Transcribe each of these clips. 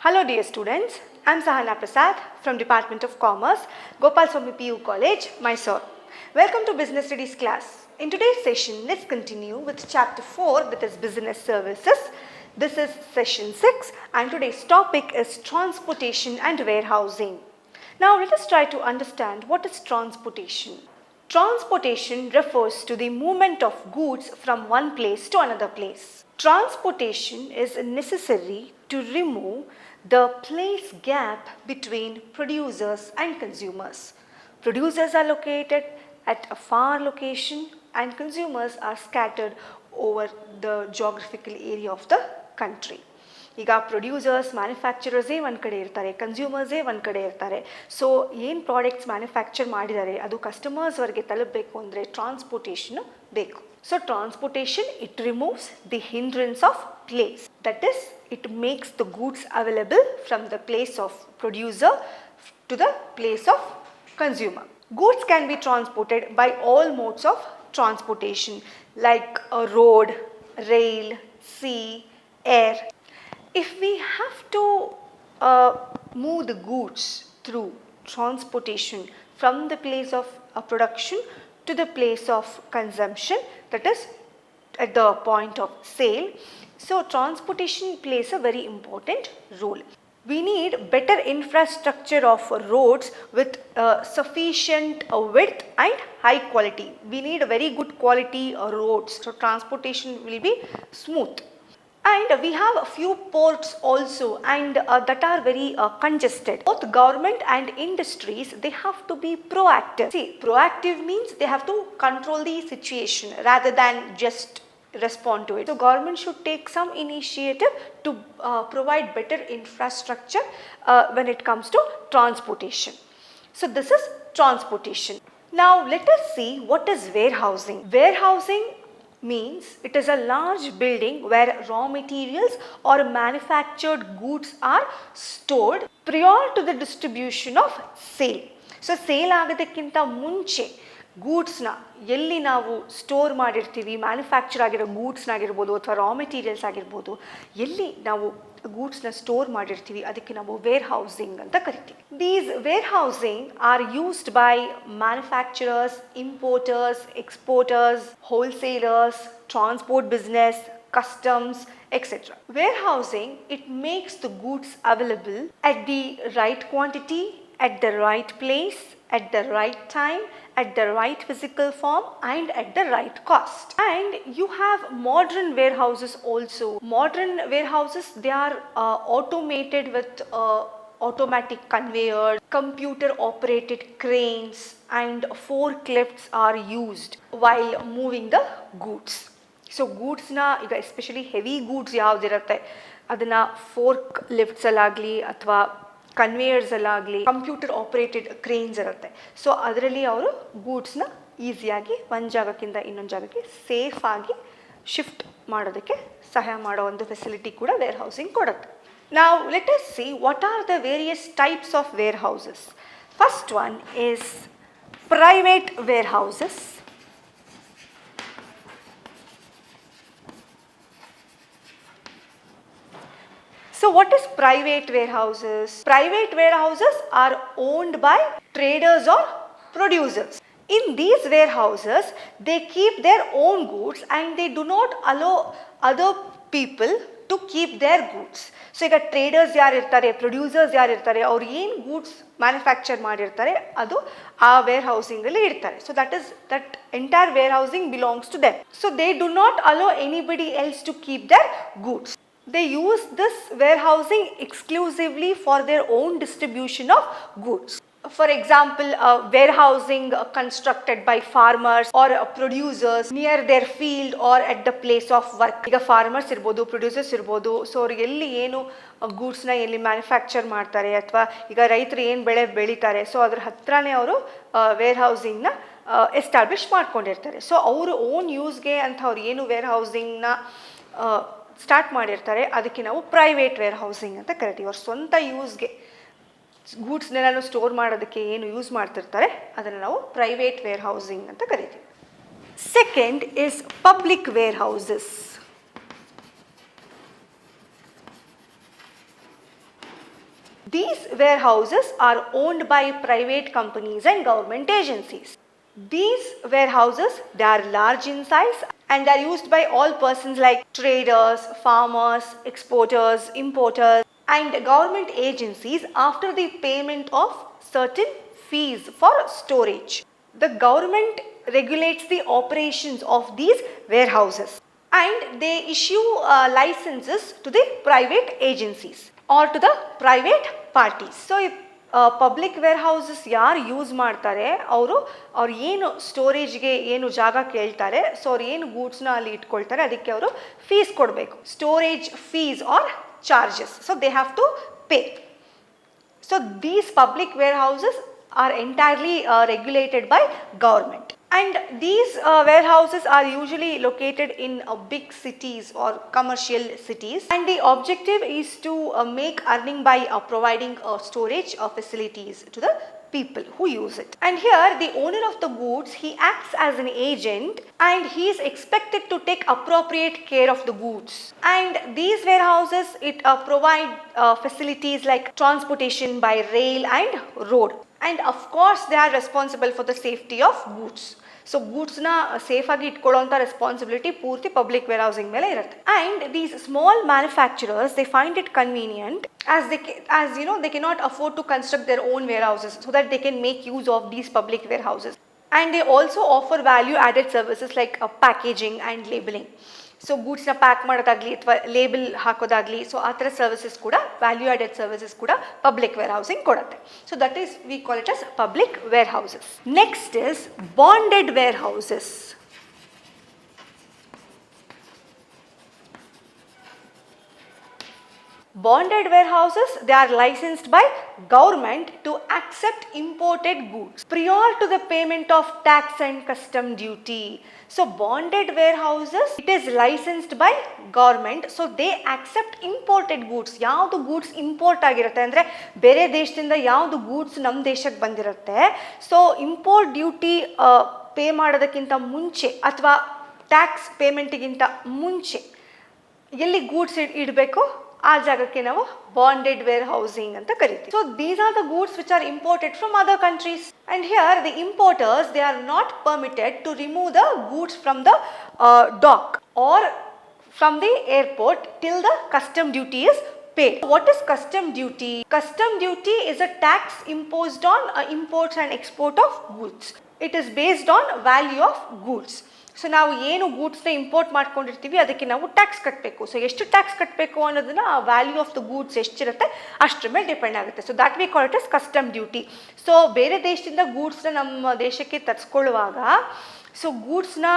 Hello dear students, I am Sahana Prasad from Department of Commerce, Gopal Swami PU College, Mysore. Welcome to Business Studies class. In today's session, let's continue with chapter 4 that is Business Services. This is session 6 and today's topic is transportation and warehousing. Now let us try to understand what is transportation. Transportation refers to the movement of goods from one place to another place. Transportation is necessary to remove the place gap between producers and consumers. Producers are located at a far location and consumers are scattered over the geographical area of the country. ಈಗ producers ಮ್ಯಾನುಫ್ಯಾಕ್ಚರರ್ಸೇ ಒಂದು ಕಡೆ ಇರ್ತಾರೆ, ಕನ್ಸ್ಯೂಮರ್ಸೇ ಒಂದು ಕಡೆ ಇರ್ತಾರೆ. So ಏನು products manufacture ಮಾಡಿದ್ದಾರೆ ಅದು ಕಸ್ಟಮರ್ಸ್ವರೆಗೆ ತಲುಪಬೇಕು ಅಂದರೆ ಟ್ರಾನ್ಸ್ಪೋರ್ಟೇಷನು ಬೇಕು. So transportation it removes the hindrance of place, that is it makes the goods available from the place of producer to the place of consumer. Goods can be transported by all modes of transportation like a road, rail, sea, air. If we have to move the goods through transportation from the place of production to the place of consumption, that is at the point of sale, so transportation plays a very important role. We need better infrastructure of roads with sufficient width and high quality. We need a very good quality roads, so transportation will be smooth. And we have a few ports also and that are very congested. Both government and industries, they have to be proactive. See, proactive means they have to control the situation rather than just respond to it. So government should take some initiative to provide better infrastructure when it comes to transportation. So this is transportation. Now let us see what is warehousing. Warehousing means it is a large building where raw materials or manufactured goods are stored prior to the distribution of sale. So sale ಆಗೋದಕ್ಕಿಂತ ಮುಂಚೆ ಗೂಡ್ಸ್ನ ಎಲ್ಲಿ ನಾವು store ಮಾಡಿರ್ತೀವಿ, manufacture ಆಗಿರೋ ಗೂಡ್ಸ್ನಾಗಿರ್ಬೋದು ಅಥವಾ raw materials ಆಗಿರ್ಬೋದು, ಎಲ್ಲಿ ನಾವು ಗೂಡ್ಸ್ನ store ಮಾಡಿರ್ತೀವಿ ಅದಕ್ಕೆ ನಾವು ವೇರ್ ಹೌಸಿಂಗ್ ಅಂತ ಕರಿತೀವಿ. These wear housing are used by manufacturers, importers, exporters, wholesalers, transport business, customs, etc. Warehousing, it makes the goods available at the right quantity, at the right place, at the right time, at the right physical form and at the right cost. And you have modern warehouses also. Modern warehouses, they are automated with automatic conveyors, computer operated cranes and forklifts are used while moving the goods. So ಗೂಡ್ಸ್ನ ಈಗ especially heavy goods ಯಾವುದಿರುತ್ತೆ ಅದನ್ನು fork ಲಿಫ್ಟ್ಸಲ್ಲಾಗಲಿ ಅಥವಾ ಕನ್ವೇಯರ್ಸಲ್ಲಾಗಲಿ computer operated cranes ಇರುತ್ತೆ. So ಅದರಲ್ಲಿ ಅವರು ಗೂಡ್ಸ್ನ ಈಸಿಯಾಗಿ ಒಂದು ಜಾಗಕ್ಕಿಂತ ಇನ್ನೊಂದು ಜಾಗಕ್ಕೆ ಸೇಫಾಗಿ ಶಿಫ್ಟ್ ಮಾಡೋದಕ್ಕೆ ಸಹಾಯ ಮಾಡೋ ಒಂದು ಫೆಸಿಲಿಟಿ ಕೂಡ ವೇರ್ ಹೌಸಿಂಗ್ ಕೊಡುತ್ತೆ. ನಾವು let us see what are the various types of warehouses. First one is private warehouses. So what is private warehouses? Private warehouses are owned by traders or producers. In these warehouses, they keep their own goods and they do not allow other people to keep their goods. So ಈಗ traders ಯಾರು ಇರ್ತಾರೆ, producers ಯಾರು ಇರ್ತಾರೆ, ಅವ್ರು ಏನು goods manufacture ಮಾಡಿರ್ತಾರೆ ಅದು ಆ ವೇರ್ ಹೌಸಿಂಗಲ್ಲಿ ಇರ್ತಾರೆ. So that entire warehousing belongs to them. So they do not allow anybody else to keep their goods. They use this warehousing exclusively for their own distribution of goods. For example, warehousing constructed by farmers or producers near their field or at the place of work. ಈಗ farmers ಇರ್ಬೋದು, producers ಇರ್ಬೋದು. So ಅವ್ರಿಗೆ ಎಲ್ಲಿ ಏನು ಗೂಡ್ಸ್ನ ಎಲ್ಲಿ manufacture ಮಾಡ್ತಾರೆ ಅಥವಾ ಈಗ ರೈತರು ಏನು ಬೆಳೆ ಬೆಳೀತಾರೆ, ಸೊ ಅದ್ರ ಹತ್ರನೇ ಅವರು ವೇರ್ ಹೌಸಿಂಗ್ನ ಎಸ್ಟಾಬ್ಲಿಷ್ ಮಾಡ್ಕೊಂಡಿರ್ತಾರೆ. ಸೊ ಅವರು ಓನ್ ಯೂಸ್ಗೆ ಅಂತ ಅವ್ರು ಏನು ವೇರ್ ಹೌಸಿಂಗ್ನ ಸ್ಟಾರ್ಟ್ ಮಾಡಿರ್ತಾರೆ ಅದಕ್ಕೆ ನಾವು ಪ್ರೈವೇಟ್ ವೇರ್ ಹೌಸಿಂಗ್ ಅಂತ ಕರಿತೀವಿ. ಅವ್ರ ಸ್ವಂತ ಯೂಸ್ಗೆ ಗೂಡ್ಸ್ನೆಲ್ಲ ಸ್ಟೋರ್ ಮಾಡೋದಕ್ಕೆ ಏನು ಯೂಸ್ ಮಾಡ್ತಿರ್ತಾರೆ ಅದನ್ನು ನಾವು ಪ್ರೈವೇಟ್ ವೇರ್ ಹೌಸಿಂಗ್ ಅಂತ ಕರಿತೀವಿ. Second is public warehouses. These warehouses are owned by private companies and government agencies. These warehouses, they are large in size and are used by all persons like traders, farmers, exporters, importers and government agencies after the payment of certain fees for storage. The government regulates the operations of these warehouses and they issue licenses to the private agencies or to the private parties. So public warehouses ಯಾರು use ಮಾಡ್ತಾರೆ ಅವ್ರು ಏನು ಸ್ಟೋರೇಜ್ಗೆ ಏನು ಜಾಗ ಕೇಳ್ತಾರೆ, so ಅವ್ರು ಏನು ಗೂಡ್ಸ್ನ ಅಲ್ಲಿ ಇಟ್ಕೊಳ್ತಾರೆ ಅದಕ್ಕೆ ಅವರು ಫೀಸ್ ಕೊಡಬೇಕು, storage fees or charges. So they have to pay. So these public warehouses are entirely regulated by government, and these warehouses are usually located in big cities or commercial cities, and the objective is to make earning by providing storage facilities to the people who use it. And here the owner of the goods, he acts as an agent and he is expected to take appropriate care of the goods. And these warehouses, it provide facilities like transportation by rail and road, and of course they are responsible for the safety of goods. So ಗೂಡ್ಸ್ನ ಸೇಫಾಗಿ ಇಟ್ಕೊಳ್ಳೋಂಥ responsibility ಪೂರ್ತಿ public warehousing ಮೇಲೆ ಇರುತ್ತೆ. And these small manufacturers they find it convenient as you know they cannot afford to construct their own warehouses so that they can make use of these public warehouses. And they also offer value added services like packaging and labeling. So ಗೂಡ್ಸ್ನ pack ಮಾಡೋದಾಗಲಿ ಅಥವಾ label ಹಾಕೋದಾಗಲಿ, so ಆ ಥರ services ಕೂಡ, value added services ಕೂಡ public warehousing ಕೊಡುತ್ತೆ. So that is we call it as public warehouses. Next is bonded warehouses. Bonded warehouses, they are licensed by government to accept imported goods prior to the payment of tax and custom duty. So bonded warehouses, it is licensed by government, so they accept imported goods. ಯಾವುದು goods import ಆಗಿರುತ್ತೆ ಅಂದರೆ ಬೇರೆ ದೇಶದಿಂದ ಯಾವುದು goods ನಮ್ಮ ದೇಶಕ್ಕೆ ಬಂದಿರುತ್ತೆ, so import duty pay ಮಾಡೋದಕ್ಕಿಂತ ಮುಂಚೆ ಅಥವಾ ಟ್ಯಾಕ್ಸ್ ಪೇಮೆಂಟಿಗಿಂತ ಮುಂಚೆ ಎಲ್ಲಿ ಗೂಡ್ಸ್ ಇಡಬೇಕು ಆ ಜಾಗಕ್ಕೆ ನಾವು ಬಾಂಡೆಡ್ ವೇರ್ ಹೌಸಿಂಗ್ ಅಂತ ಕರಿತೀವಿ. So these are the goods which are imported from other countries, and here the importers, they are not permitted to remove the goods from the dock or from the airport till the custom duty is paid. What is custom duty? Custom duty is a tax imposed on imports and export of goods. It is based on value of goods. So ನಾವು ಏನು ಗೂಡ್ಸ್ನ import ಮಾಡ್ಕೊಂಡಿರ್ತೀವಿ ಅದಕ್ಕೆ ನಾವು tax ಕಟ್ಟಬೇಕು. So ಎಷ್ಟು tax ಕಟ್ಟಬೇಕು ಅನ್ನೋದನ್ನ ಆ ವ್ಯಾಲ್ಯೂ ಆಫ್ ದ ಗೂಡ್ಸ್ ಎಷ್ಟಿರುತ್ತೆ ಅಷ್ಟರ ಮೇಲೆ ಡಿಪೆಂಡ್ ಆಗುತ್ತೆ. So that we call it is custom duty. So ಬೇರೆ ದೇಶದಿಂದ ಗೂಡ್ಸ್ನ ನಮ್ಮ ದೇಶಕ್ಕೆ ತರಿಸ್ಕೊಳ್ಳುವಾಗ ಸೊ ಗೂಡ್ಸ್ನ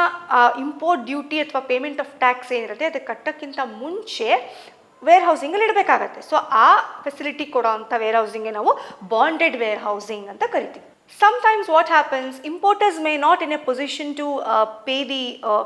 ಇಂಪೋರ್ಟ್ ಡ್ಯೂಟಿ ಅಥವಾ ಪೇಮೆಂಟ್ ಆಫ್ ಟ್ಯಾಕ್ಸ್ ಏನಿರುತ್ತೆ ಅದಕ್ಕೆ ಕಟ್ಟೋಕ್ಕಿಂತ ಮುಂಚೆ ವೇರ್ ಹೌಸಿಂಗಲ್ಲಿ ಇಡಬೇಕಾಗತ್ತೆ. ಸೊ ಆ ಫೆಸಿಲಿಟಿ ಕೊಡೋ ಅಂಥ ವೇರ್ ಹೌಸಿಂಗ್ಗೆ ನಾವು ಬಾಂಡೆಡ್ ವೇರ್ ಹೌಸಿಂಗ್ ಅಂತ ಕರಿತೀವಿ. Sometimes what happens, importers may not in a position to pay the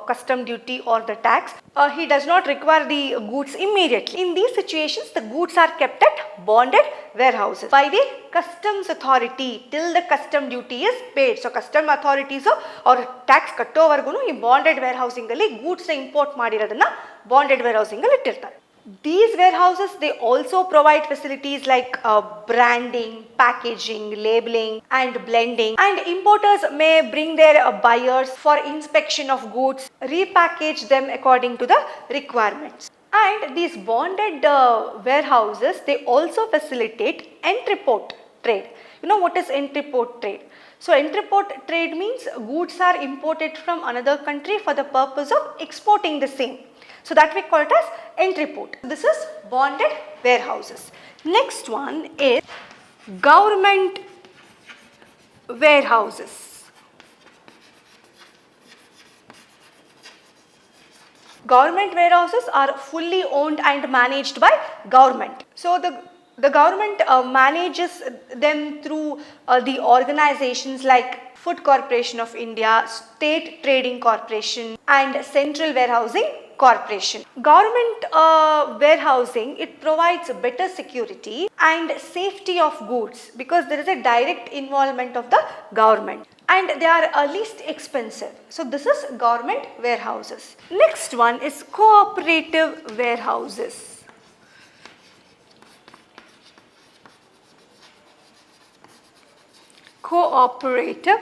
custom duty or the tax. He does not require the goods immediately. In these situations, the goods are kept at bonded warehouses by the customs authority till the custom duty is paid. So custom authorities or tax ಕಟ್ಟೋವರೆಗೂ ಈ bonded wear housing ಅಲ್ಲಿ ಗೂಡ್ಸ್ನ import ಮಾಡಿರೋದನ್ನ bonded wear housing ಅಲ್ಲಿ ಇಟ್ಟಿರ್ತಾರೆ. These warehouses, they also provide facilities like branding, packaging, labeling and blending, and importers may bring their buyers for inspection of goods, repackage them according to the requirements. And these bonded warehouses, they also facilitate entrepot trade. You know what is entrepot trade? So entrepot trade means goods are imported from another country for the purpose of exporting the same. So that we call it as entrepot. This is bonded warehouses. Next one is government warehouses. Government warehouses are fully owned and managed by government. So the government manages them through the organizations like Food Corporation of India, State Trading Corporation and Central Warehousing Corporation. Government warehousing, it provides better security and safety of goods because there is a direct involvement of the government and they are least expensive. So this is government warehouses. Next one is cooperative warehouses. cooperative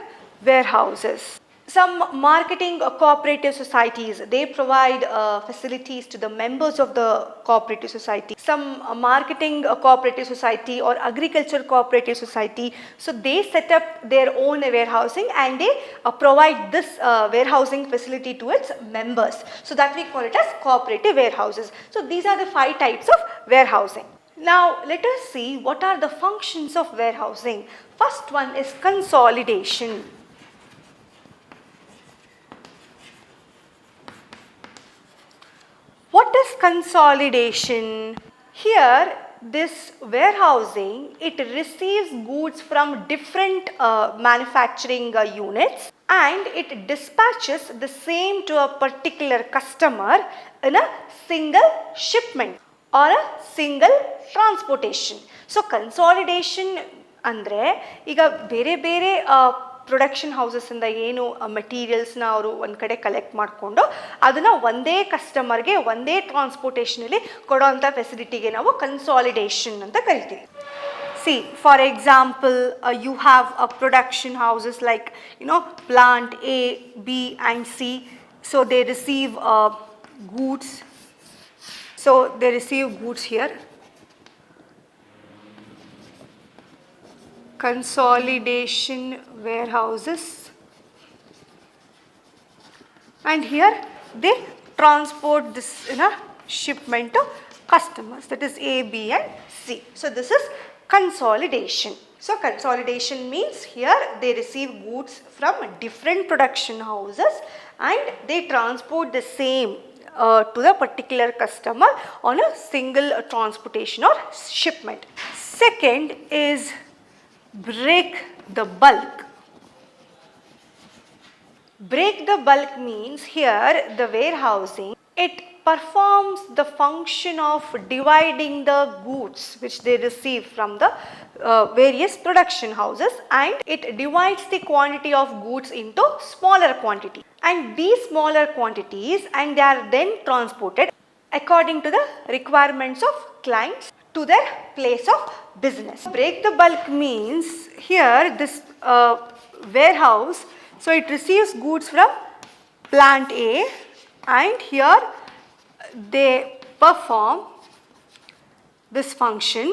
warehouses. Some marketing cooperative societies, they provide facilities to the members of the cooperative society. Some marketing cooperative society or agriculture cooperative society, so they set up their own warehousing and they provide this warehousing facility to its members. So that we call it as cooperative warehouses. So these are the 5 types of warehousing. Now let us see what are the functions of warehousing. First one is consolidation. What is consolidation? Here this warehousing, it receives goods from different manufacturing units and it dispatches the same to a particular customer in a single shipment or a single transportation. So consolidation andre ಈಗ ಬೇರೆ ಬೇರೆ production ಹೌಸಸ್ಸಿಂದ ಏನು ಮೆಟೀರಿಯಲ್ಸ್ನ ಅವರು ಒಂದು ಕಡೆ collect ಮಾಡಿಕೊಂಡು ಅದನ್ನು ಒಂದೇ ಕಸ್ಟಮರ್ಗೆ ಒಂದೇ ಟ್ರಾನ್ಸ್ಪೋರ್ಟೇಷನಲ್ಲಿ ಕೊಡೋವಂಥ ಫೆಸಿಲಿಟಿಗೆ ನಾವು ಕನ್ಸಾಲಿಡೇಷನ್ ಅಂತ ಕರಿತೀವಿ. See, for example, you have a production houses like, plant A, B and C. So they receive goods. So they receive goods here. Consolidation warehouses, and here they transport this in a shipment to customers, that is A, B and C. So this is consolidation. So consolidation means here they receive goods from different production houses and they transport the same to the particular customer on a single transportation or shipment. Second is break the bulk. Break the bulk means here the warehousing, it performs the function of dividing the goods which they receive from the various production houses, and it divides the quantity of goods into smaller quantity, and these smaller quantities and they are then transported according to the requirements of clients to their place of business. Break the bulk means here this warehouse, so it receives goods from plant A and here they perform this function.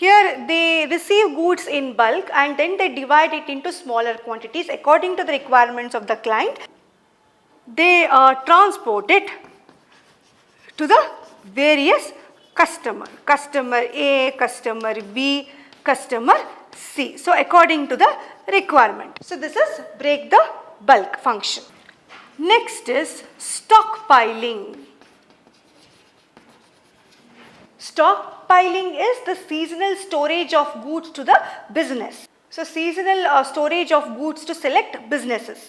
Here they receive goods in bulk and then they divide it into smaller quantities according to the requirements of the client. They transport it to the various customer A, customer B, customer C. So according to the requirement. So this is break the bulk function. Next is stockpiling. Stockpiling is the seasonal storage of goods to the business. So seasonal storage of goods to select businesses.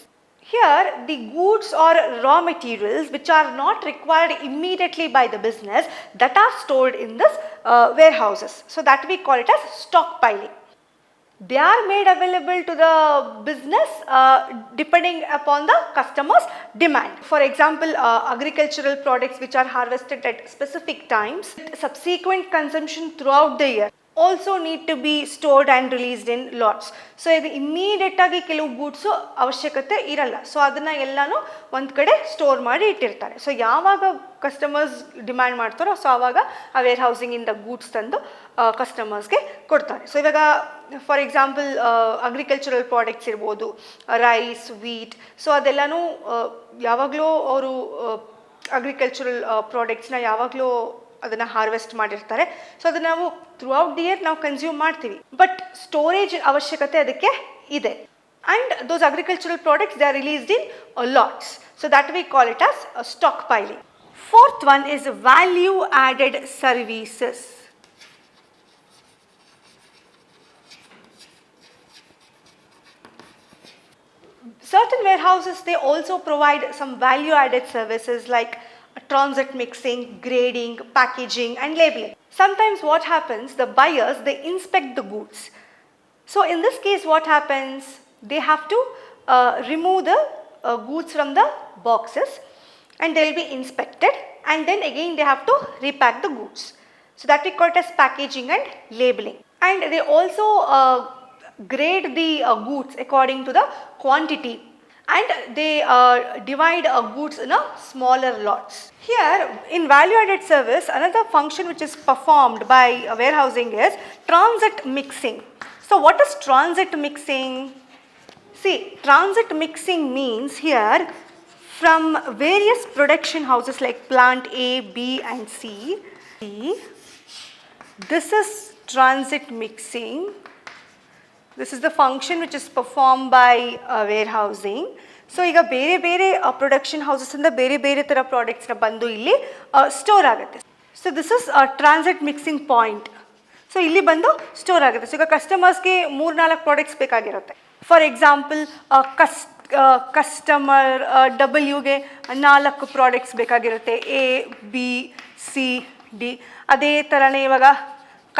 Here the goods or raw materials which are not required immediately by the business, that are stored in this warehouses. So that we call it as stockpiling. They are made available to the business depending upon the customer's demand. For example, agricultural products which are harvested at specific times, subsequent consumption throughout the year also need to be stored and released in lots. So ಇದು immediate ಆಗಿ ಕೆಲವು goods ಅವಶ್ಯಕತೆ ಇರಲ್ಲ, so ಅದನ್ನು ಎಲ್ಲನೂ ಒಂದು ಕಡೆ store ಮಾಡಿ ಇಟ್ಟಿರ್ತಾರೆ. ಸೊ ಯಾವಾಗ ಕಸ್ಟಮರ್ಸ್ ಡಿಮ್ಯಾಂಡ್ ಮಾಡ್ತಾರೋ ಸೊ ಆವಾಗ ಆ ವೇರ್ ಹೌಸಿಂಗಿಂದ ಗೂಡ್ಸ್ ತಂದು ಕಸ್ಟಮರ್ಸ್ಗೆ ಕೊಡ್ತಾರೆ. ಸೊ ಇವಾಗ ಫಾರ್ ಎಕ್ಸಾಂಪಲ್ ಅಗ್ರಿಕಲ್ಚರಲ್ ಪ್ರಾಡಕ್ಟ್ಸ್ ಇರ್ಬೋದು, ರೈಸ್, ವೀಟ್, ಸೊ ಅದೆಲ್ಲನೂ ಯಾವಾಗಲೂ ಅವರು ಅಗ್ರಿಕಲ್ಚರಲ್ ಪ್ರಾಡಕ್ಟ್ಸ್ನ ಯಾವಾಗಲೂ ಅದನ್ನು ಹಾರ್ವೆಸ್ಟ್ ಮಾಡಿರ್ತಾರೆ. ಸೊ ಅದನ್ನು ನಾವು ಥ್ರೂ ಔಟ್ ದಿ ಇಯರ್ ನಾವು ಕನ್ಸ್ಯೂಮ್ ಮಾಡ್ತೀವಿ, ಬಟ್ ಸ್ಟೋರೇಜ್ ಅವಶ್ಯಕತೆ ಅದಕ್ಕೆ ಇದೆ. And those agricultural products they are released in lots, so that we call it as stock piling. Fourth one is value added services. Certain warehouses, they also provide some value added services like transit mixing, grading, packaging and labeling. Sometimes what happens, the buyers, they inspect the goods. So in this case what happens, they have to remove the goods from the boxes and they will be inspected, and then again they have to repack the goods. So that we call it as packaging and labeling. and they also grade the goods according to the quantity, and they divide goods in a smaller lots. Here in value added service, another function which is performed by warehousing is transit mixing. So what is transit mixing? See, transit mixing means here from various production houses like plant A, B and C. This is transit mixing. This is the function which is performed by warehousing. So ಈಗ ಬೇರೆ ಬೇರೆ production ಹೌಸಸ್ಸಿಂದ ಬೇರೆ ಬೇರೆ ಥರ ಪ್ರಾಡಕ್ಟ್ಸ್ನ ಬಂದು ಇಲ್ಲಿ store ಆಗುತ್ತೆ. So this is transit mixing point. So ಇಲ್ಲಿ ಬಂದು ಸ್ಟೋರ್ ಆಗುತ್ತೆ. ಸೊ ಈಗ ಕಸ್ಟಮರ್ಸ್ಗೆ 3-4 ಪ್ರಾಡಕ್ಟ್ಸ್ ಬೇಕಾಗಿರುತ್ತೆ. ಫಾರ್ ಎಕ್ಸಾಂಪಲ್ ಕಸ್ಟಮರ್ ಡಬ್ಲ್ಯೂಗೆ 4 ಪ್ರಾಡಕ್ಟ್ಸ್ ಬೇಕಾಗಿರುತ್ತೆ, ಎ ಬಿ ಸಿ ಡಿ. ಅದೇ ಥರನೇ ಇವಾಗ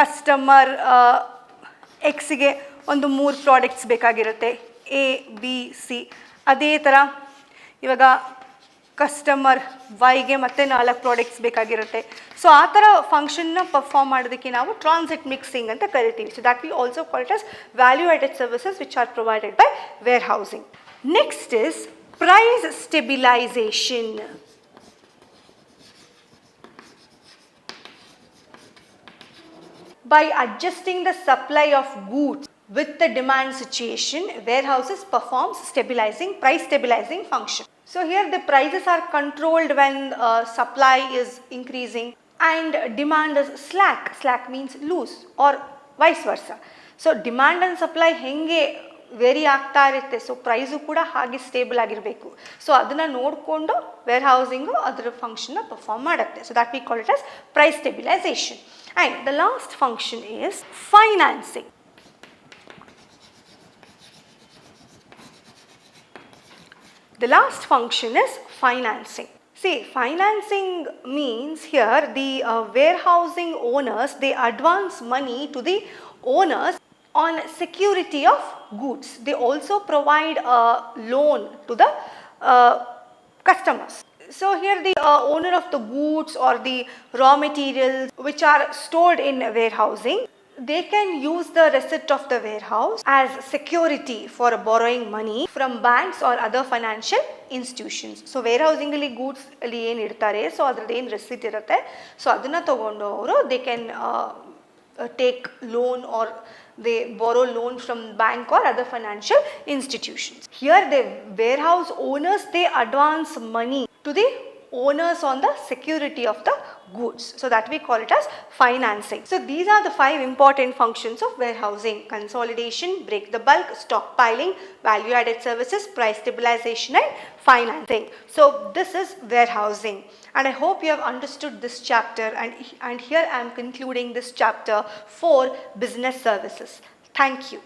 ಕಸ್ಟಮರ್ ಎಕ್ಸ್ಗೆ ಒಂದು 3 ಪ್ರಾಡಕ್ಟ್ಸ್ ಬೇಕಾಗಿರುತ್ತೆ, ಎ ಬಿ ಸಿ. ಅದೇ ಥರ ಇವಾಗ ಕಸ್ಟಮರ್ ವೈಗೆ ಮತ್ತೆ 4 ಪ್ರಾಡಕ್ಟ್ಸ್ ಬೇಕಾಗಿರುತ್ತೆ. ಸೊ ಆ ಥರ ಫಂಕ್ಷನ್ನ ಪರ್ಫಾರ್ಮ್ ಮಾಡೋದಕ್ಕೆ ನಾವು ಟ್ರಾನ್ಸಿಟ್ ಮಿಕ್ಸಿಂಗ್ ಅಂತ ಕರಿತೀವಿ. So that we also call it as value added services which are provided by warehousing. Next is price stabilisation. By adjusting the supply of goods with the demand situation, warehouses performs price stabilizing function. So here the prices are controlled when supply is increasing and demand is slack. Slack means loose or vice versa. So demand and supply henge vary ಆಗ್ತಾ ಇರುತ್ತೆ. So price ಕೂಡ ಹಾಗೆ stable ಆಗಿರಬೇಕು. So ಅದನ್ನು ನೋಡಿಕೊಂಡು wear housing ಅದರ ಫಂಕ್ಷನ್ನ perform ಮಾಡುತ್ತೆ. So that we call it as price stabilisation. And the last function is financing. The last function is financing. See, financing means here the warehousing owners, they advance money to the owners on security of goods. They also provide a loan to the customers. So here the owner of the goods or the raw materials which are stored in warehousing, they can use the receipt of the warehouse as security for borrowing money from banks or other financial institutions. So warehousing ಅಲ್ಲಿ goods ಅಲ್ಲಿ ಏನು ಇಡ್ತಾರೆ, so ಅದ್ರದ್ದು ಏನು receipt ಇರುತ್ತೆ, so ಅದನ್ನು ತಗೊಂಡು ಅವರು they can take loan or they borrow loan from bank or other financial institutions. Here the warehouse owners, they advance money to the owners on the security of the goods. So that we call it as financing. So these are the 5 important functions of warehousing: consolidation, break the bulk, stockpiling, value added services, price stabilization and financing. So this is warehousing, and I hope you have understood this chapter, and here I am concluding this chapter for business services. Thank you.